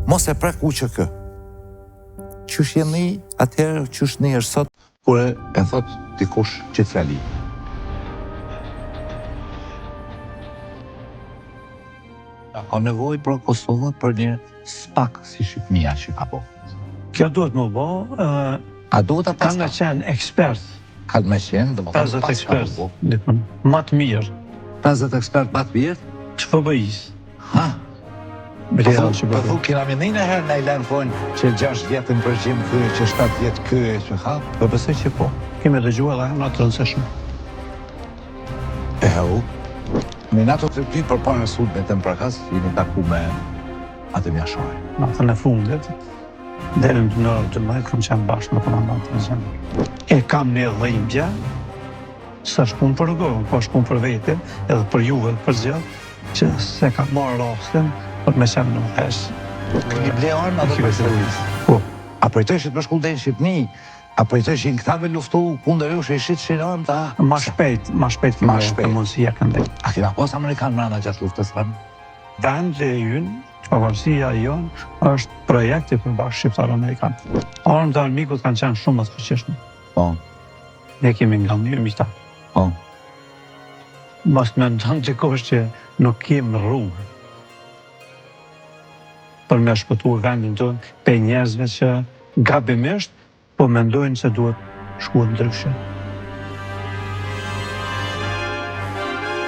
mos e prek u që kë. Qysh jeni atëherë, qysh ne është sot, kur e thot dikush që të fjali. Ka nevoj për Kosovë për një spak si Shqipnia që ka po. Kjo duhet më bo, A duhet ta kanë me qenë ekspert, Kanë me qenë, dhe më 50 ekspert, më të mirë, 50 ekspert më të mirë? që FBI-s. Ha? Brera që Po thu, kina me një herë në i lenë thonë që 6 vjetë në përgjim këj, që 7 vjetë këj, që ha, për besoj që po. Kemi dëgjua dhe në të rëndësishme. E hu, në nato të ty për parë në sulme të më prakas, jeni taku me atë mjashoj. Në atë në fundit, deri në orën 12 kam qenë bashkë me komandantën e zemrë. E kam një dhimbje, së shkun për rëgohën, po shkun për vete, edhe për juve, për zjallë, që se ka marrë rastin, për me qenë në hesë. Këni ble armë atë për servisë. Po. A përjtojshit për shkullë dhe në Shqipni, a përjtojshin këta me luftu kundër ju që ishit që në armë ta... Ma shpejt këmë mundësi e këndej. A kina pas Amerikanë mranda gjatë luftës rëmë? Vend e ynë, pavarësia jonë, është projekti për bashkë shqiptar-amerikanë. Armë të armikut kanë qenë shumë të fuqishme. Po. Ne kemi nga një mi ta. Po. Mos me ndonë që kosh që nuk kemë rrugë për me shpëtu vendin tonë pe njerëzve që gabimisht po mendojnë se duhet shkuat ndryshe.